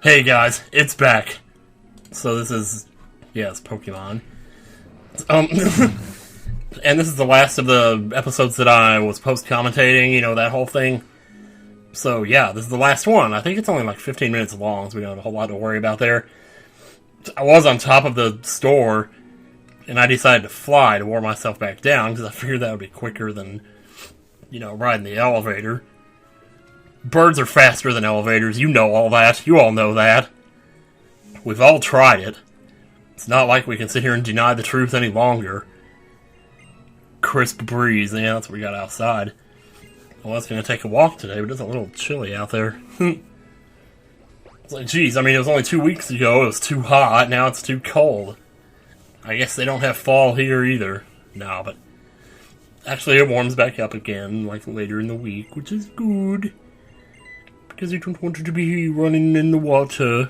Hey guys, it's back. So this is, it's Pokemon. And this is the last of the episodes that I was post-commentating, you know, that whole thing. So yeah, this is the last one. I think it's only like 15 minutes long, so we don't have a whole lot to worry about there. I was on top of the store, and I decided to fly to warm myself back down, because I figured that would be quicker than, you know, riding the elevator. Birds are faster than elevators, you know all that. You all know that. We've all tried it. It's not like we can sit here and deny the truth any longer. Crisp breeze, yeah, that's what we got outside. I was going to take a walk today, but it's a little chilly out there. It's like, geez, I mean, it was only 2 weeks ago, it was too hot, now it's too cold. I guess they don't have fall here either. No, but actually it warms back up again, like later in the week, which is good. Because you don't want it to be running in the water.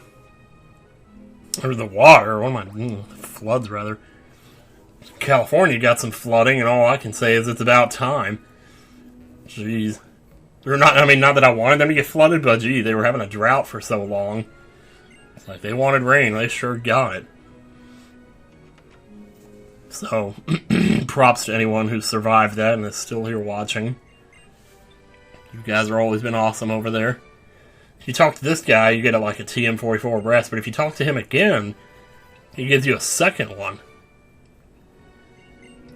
Or the water, what am I, floods rather. California got some flooding, and all I can say is it's about time. Jeez. Or not, I mean, not that I wanted them to get flooded, but gee, they were having a drought for so long. It's like they wanted rain, they sure got it. So, props to anyone who survived that and is still here watching. You guys have always been awesome over there. If you talk to this guy, you get like a TM44 rest, but if you talk to him again, he gives you a second one.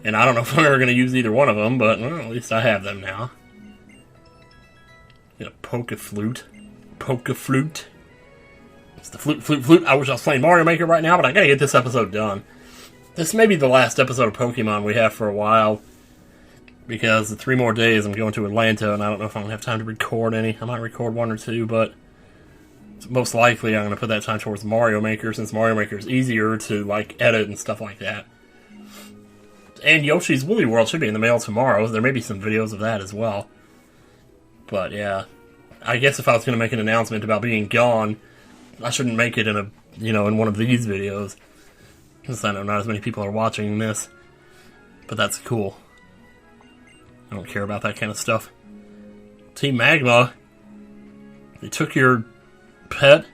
And I don't know if I'm ever going to use either one of them, but well, at least I have them now. Get a Poke-Flute. Poke-Flute. It's the flute. I wish I was playing Mario Maker right now, but I gotta get this episode done. This may be the last episode of Pokemon we have for a while. Because in 3 more days I'm going to Atlanta, and I don't know if I'm going to have time to record any. I might record 1 or 2, but most likely I'm going to put that time towards Mario Maker, since Mario Maker is easier to, like, edit and stuff like that. And Yoshi's Woolly World should be in the mail tomorrow. There may be some videos of that as well. But, yeah. I guess if I was going to make an announcement about being gone, I shouldn't make it in a, you know, in one of these videos. Since I know not as many people are watching this. But that's cool. I don't care about that kind of stuff. Team Magma. They took your pet.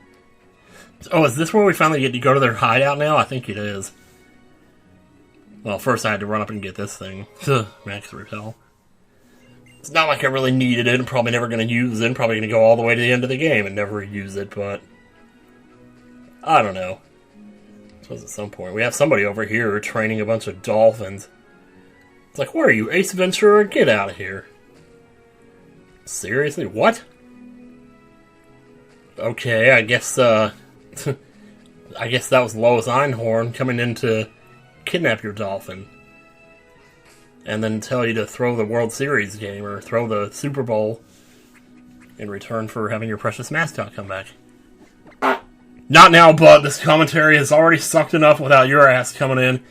Oh, is this where we finally get to go to their hideout now? I think it is. Well, first I had to run up and get this thing. Max Repel. It's not like I really needed it. I'm probably never going to use it. I'm probably going to go all the way to the end of the game and never use it, but I don't know. I suppose at some point. We have somebody over here training a bunch of dolphins. It's like, where are you, Ace Ventura? Get out of here. Seriously? What? Okay, I guess, I guess that was Lois Einhorn coming in to kidnap your dolphin. And then tell you to throw the World Series game, or throw the Super Bowl, in return for having your precious mascot come back. Not now, bud. This commentary has already sucked enough without your ass coming in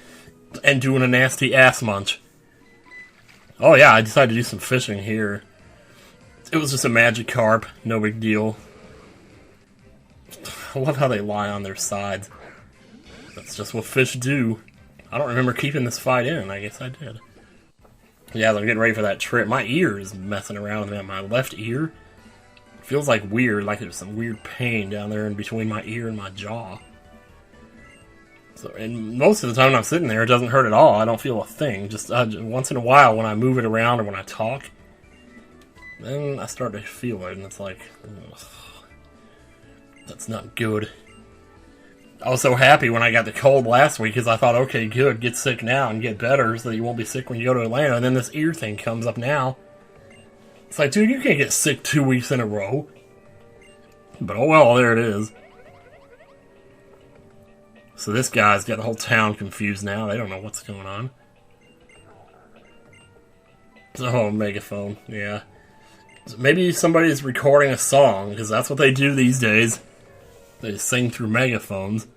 and doing a nasty ass munch. Oh yeah, I decided to do some fishing here. It was just a Magikarp, no big deal. I love how they lie on their sides. That's just what fish do. I don't remember keeping this fight in, I guess I did. Yeah, I'm getting ready for that trip. My ear is messing around with me. My left ear feels like weird, like there's some weird pain down there in between my ear and my jaw. So, and most of the time when I'm sitting there, it doesn't hurt at all. I don't feel a thing. Just once in a while when I move it around or when I talk, then I start to feel it, and it's like, ugh, that's not good. I was so happy when I got the cold last week because I thought, okay, good, get sick now and get better so that you won't be sick when you go to Atlanta. And then this ear thing comes up now. It's like, dude, you can't get sick 2 weeks in a row. But oh well, there it is. So this guy's got the whole town confused now. They don't know what's going on. Oh, megaphone, yeah. So maybe somebody's recording a song, because that's what they do these days. They sing through megaphones.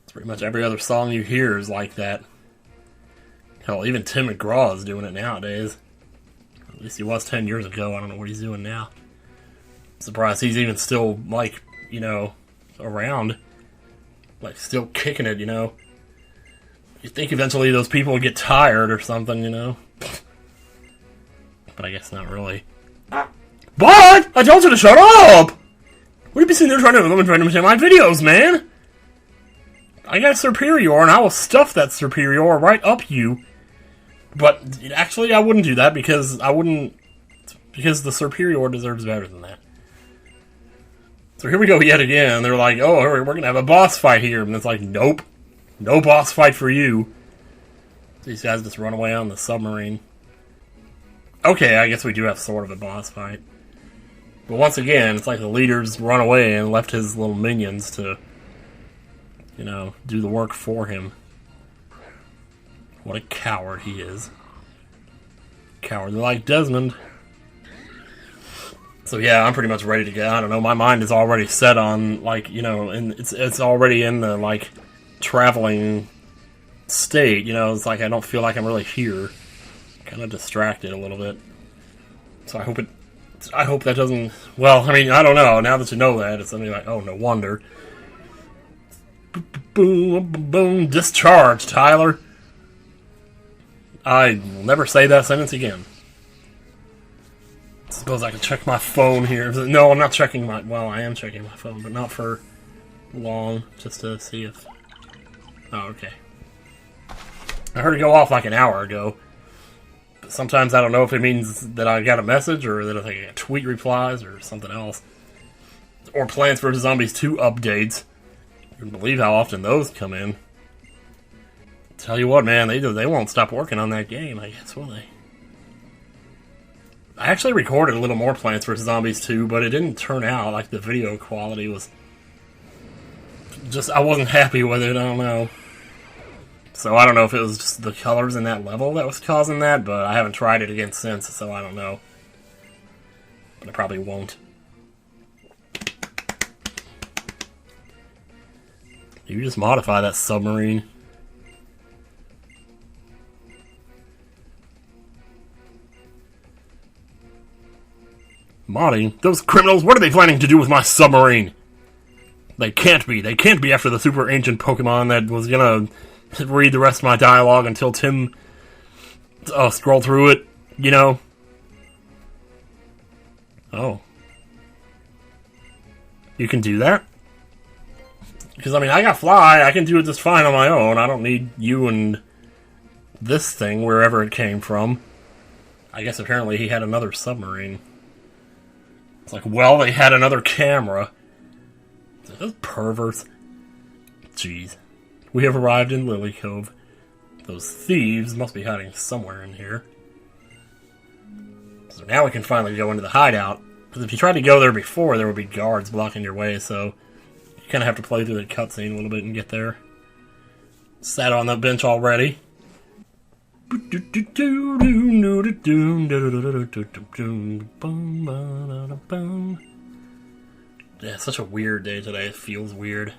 It's pretty much every other song you hear is like that. Hell, even Tim McGraw is doing it nowadays. At least he was 10 years ago. I don't know what he's doing now. I'm surprised he's even still, like, you know, around. Like, still kicking it, you know. You'd think eventually those people would get tired or something, you know. But I guess not really. But! I told you to shut up! What have you been sitting there trying to say my videos, man? I got a superior, and I will stuff that superior right up you. But actually, I wouldn't do that because because the superior deserves better than that. So here we go yet again. They're like, oh, we're gonna have a boss fight here, and it's like, nope, no boss fight for you. These guys just run away on the submarine. Okay, I guess we do have sort of a boss fight. But once again, it's like the leader's run away and left his little minions to, you know, do the work for him. What a coward he is. Cowardly like Desmond. So yeah, I'm pretty much ready to go. I don't know, my mind is already set on, like, you know, and it's already in the, like, traveling state, you know, it's like I don't feel like I'm really here. Kind of distracted a little bit. So I hope that doesn't, well, I mean, I don't know, now that you know that, it's something like, oh, no wonder. Boom, boom, boom, discharge, Tyler. I will never say that sentence again. I suppose I can check my phone here. No, I'm not checking my, well, I am checking my phone, but not for long, just to see if, oh, okay. I heard it go off like an hour ago. But sometimes I don't know if it means that I got a message or that I think I got tweet replies or something else. Or Plants vs. Zombies 2 updates. You can believe how often those come in. Tell you what, man, they won't stop working on that game, I guess, will they? I actually recorded a little more Plants vs. Zombies 2, but it didn't turn out like the video quality was just, I wasn't happy with it, I don't know. So I don't know if it was just the colors in that level that was causing that, but I haven't tried it again since, so I don't know. But I probably won't. You just modify that submarine. Modding? Those criminals, what are they planning to do with my submarine? They can't be. They can't be after the super ancient Pokemon that was gonna read the rest of my dialogue until Tim scroll through it, you know? Oh. You can do that? Because, I mean, I got Fly, I can do it just fine on my own. I don't need you and this thing, wherever it came from. I guess apparently he had another submarine. It's like, well, they had another camera. Those perverts. Jeez. We have arrived in Lily Cove. Those thieves must be hiding somewhere in here. So now we can finally go into the hideout. Because if you tried to go there before, there would be guards blocking your way, so you kind of have to play through the cutscene a little bit and get there. Sat on the bench already. Yeah, it's such a weird day today. It feels weird.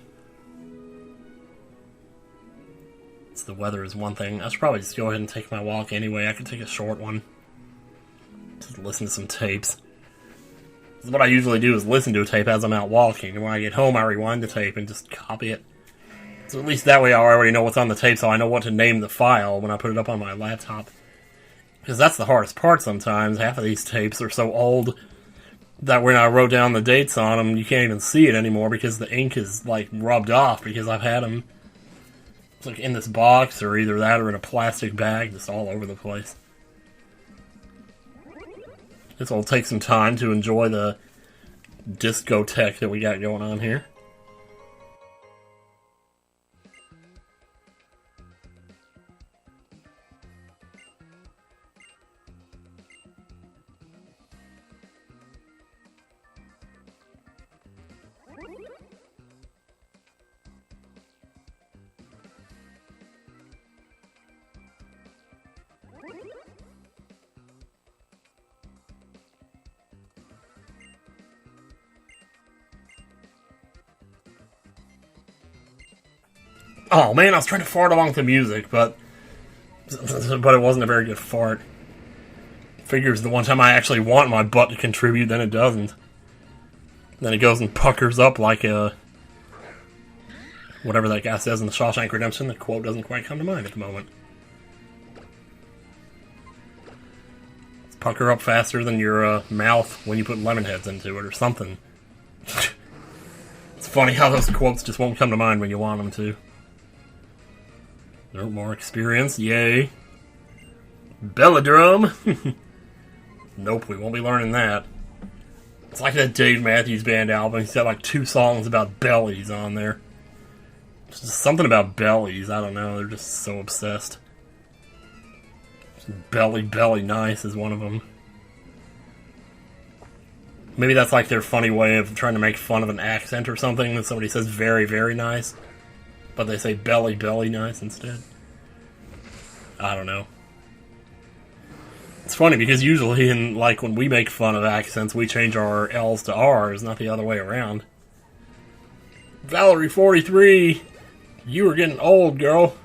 The weather is one thing. I should probably just go ahead and take my walk anyway. I could take a short one. Just listen to some tapes. What I usually do is listen to a tape as I'm out walking. And when I get home, I rewind the tape and just copy it. So at least that way I already know what's on the tape, so I know what to name the file when I put it up on my laptop. Because that's the hardest part sometimes. Half of these tapes are so old that when I wrote down the dates on them, you can't even see it anymore because the ink is, like, rubbed off because I've had them like in this box, or either that or in a plastic bag, just all over the place. This will take some time to enjoy the discotheque that we got going on here. Oh man, I was trying to fart along with the music, but it wasn't a very good fart. Figures the one time I actually want my butt to contribute, then it doesn't. Then it goes and puckers up like a... whatever that guy says in the Shawshank Redemption. The quote doesn't quite come to mind at the moment. Pucker up faster than your mouth when you put lemon heads into it or something. Funny how those quotes just won't come to mind when you want them to. No more experience, yay. Belladrum? Nope, we won't be learning that. It's like that Dave Matthews Band album. He's got like 2 songs about bellies on there. It's just something about bellies, I don't know, they're just so obsessed. Belly, belly nice is one of them. Maybe that's like their funny way of trying to make fun of an accent or something, that somebody says very, very nice, but they say belly, belly nice instead. I don't know. It's funny because usually when we make fun of accents, we change our L's to R's, not the other way around. Valerie 43, you were getting old, girl.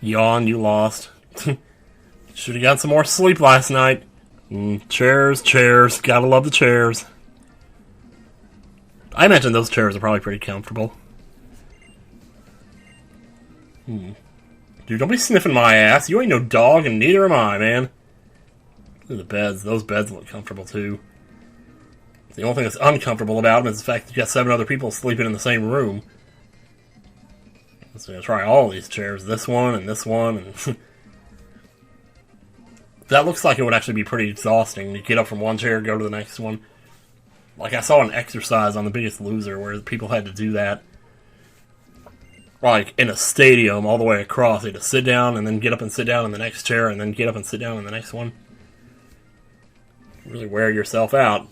Yawn, you lost. Should've got some more sleep last night. Chairs, chairs. Gotta love the chairs. I imagine those chairs are probably pretty comfortable. Dude, don't be sniffing my ass. You ain't no dog, and neither am I, man. Look at the beds. Those beds look comfortable, too. The only thing that's uncomfortable about them is the fact that you got 7 other people sleeping in the same room. So I'm gonna try all these chairs. This one, and this one, and... That looks like it would actually be pretty exhausting to get up from one chair, go to the next one. Like, I saw an exercise on The Biggest Loser where people had to do that. Like, in a stadium all the way across. They had to sit down, and then get up and sit down in the next chair, and then get up and sit down in the next one. Really wear yourself out.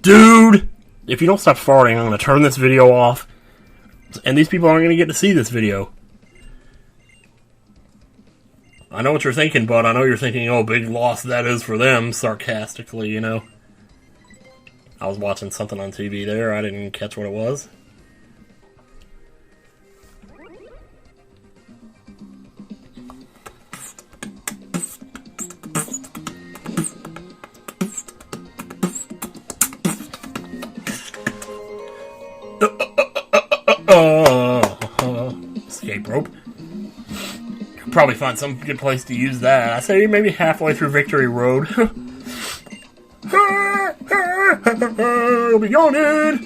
Dude! If you don't stop farting, I'm going to turn this video off. And these people aren't going to get to see this video. I know what you're thinking, bud. I know you're thinking, oh, big loss that is for them, sarcastically, you know. I was watching something on TV there. I didn't catch what it was. Escape rope. Probably find some good place to use that. I say maybe halfway through Victory Road. We'll be yawning.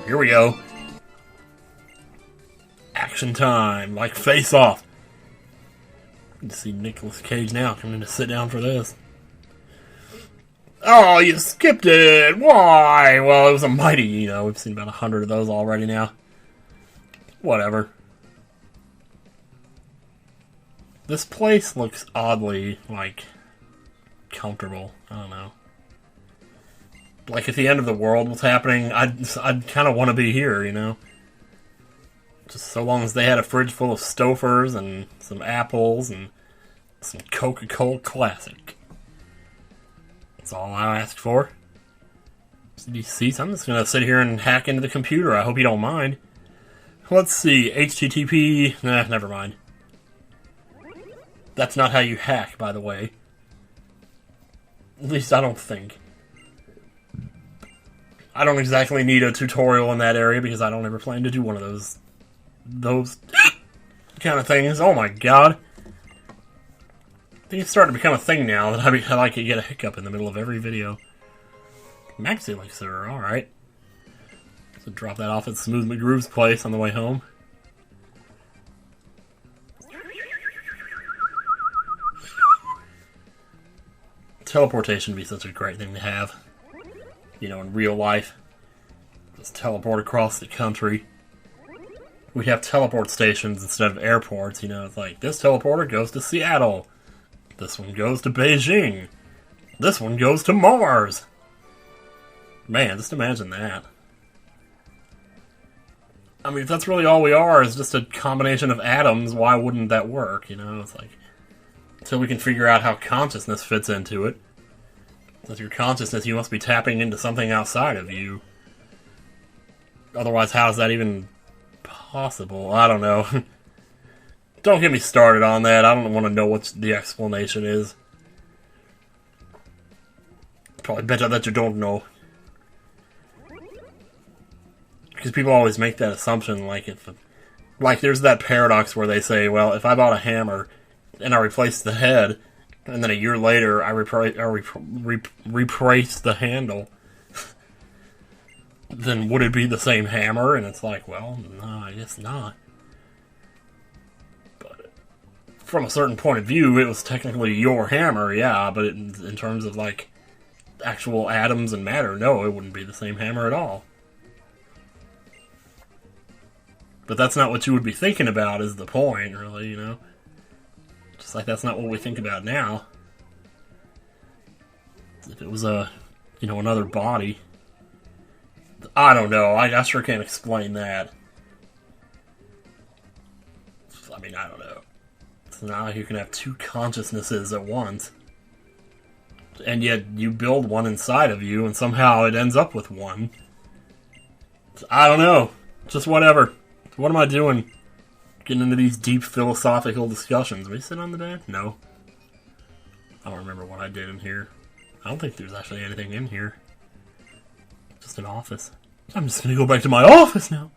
Here we go. Action time, like Face Off. Good to see Nicolas Cage now coming to sit down for this. Oh, you skipped it. Why? Well, it was a mighty, you know. We've seen about 100 of those already now. Whatever. This place looks oddly, like, comfortable. I don't know. Like, if the end of the world was happening, I'd kind of want to be here, you know? Just so long as they had a fridge full of Stofers and some apples and some Coca-Cola Classic. That's all I asked for. These seats, I'm just going to sit here and hack into the computer. I hope you don't mind. Let's see, HTTP... Nah, never mind. That's not how you hack, by the way. At least I don't think. I don't exactly need a tutorial in that area because I don't ever plan to do one of those kind of things. Oh my god. I think it's starting to become a thing now that I like to get a hiccup in the middle of every video. Max Elixir, alright. So drop that off at Smooth McGroove's place on the way home. Teleportation would be such a great thing to have. You know, in real life. Just teleport across the country. We have teleport stations instead of airports, you know. It's like, this teleporter goes to Seattle. This one goes to Beijing. This one goes to Mars. Man, just imagine that. I mean, if that's really all we are, is just a combination of atoms, why wouldn't that work, you know? It's like... Until we can figure out how consciousness fits into it. With your consciousness, you must be tapping into something outside of you. Otherwise, how is that even possible? I don't know. Don't get me started on that. I don't want to know what the explanation is. Probably better that you don't know. Because people always make that assumption, like there's that paradox where they say, well, if I bought a hammer and I replaced the head, and then a year later I replace the handle, then would it be the same hammer? And it's like, well, no, I guess not. But from a certain point of view, it was technically your hammer, yeah, but in terms of, like, actual atoms and matter, no, it wouldn't be the same hammer at all. But that's not what you would be thinking about, is the point, really, you know? Just like that's not what we think about now. If it was another body. I don't know. I sure can't explain that. I mean, I don't know. It's not like you can have two consciousnesses at once. And yet you build one inside of you, and somehow it ends up with one. I don't know. Just whatever. What am I doing? Getting into these deep philosophical discussions. Did we sit on the bed? No. I don't remember what I did in here. I don't think there's actually anything in here. Just an office. I'm just gonna go back to my office now.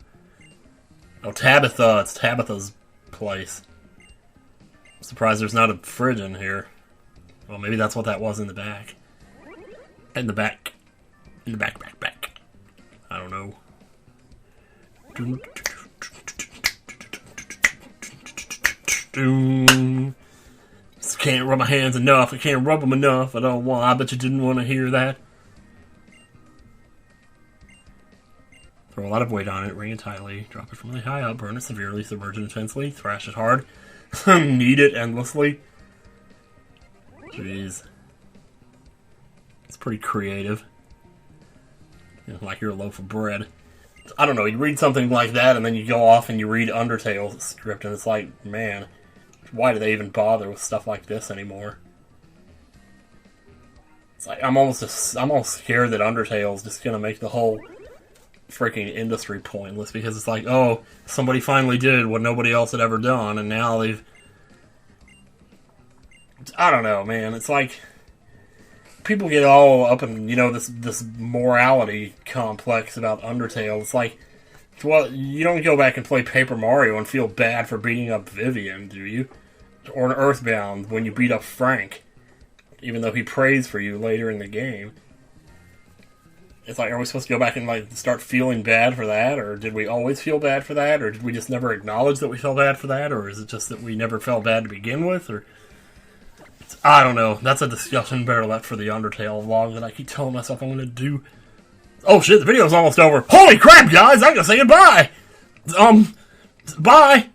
Oh, Tabitha. It's Tabitha's place. I'm surprised there's not a fridge in here. Well, maybe that's what that was in the back. In the back. In the back. I don't know. Just can't rub my hands enough. I can't rub them enough. I bet you didn't want to hear that. Throw a lot of weight on it. Ring it tightly. Drop it from really high up. Burn it severely. Submerge it intensely. Thrash it hard. Knead it endlessly. Jeez. It's pretty creative. Like you're a loaf of bread. I don't know, you read something like that and then you go off and you read Undertale's script and it's like, man, why do they even bother with stuff like this anymore? It's like, I'm almost scared that Undertale's just gonna make the whole freaking industry pointless, because it's like, oh, somebody finally did what nobody else had ever done, and now they've... I don't know, man, it's like... People get all up in, this morality complex about Undertale. It's like, well, you don't go back and play Paper Mario and feel bad for beating up Vivian, do you? Or in Earthbound, when you beat up Frank, even though he prays for you later in the game. It's like, are we supposed to go back and, like, start feeling bad for that? Or did we always feel bad for that? Or did we just never acknowledge that we felt bad for that? Or is it just that we never felt bad to begin with? Or... I don't know. That's a discussion better left for the Undertale vlog that I keep telling myself I'm going to do. Oh shit, the video's almost over. Holy crap, guys! I gotta say goodbye! Bye!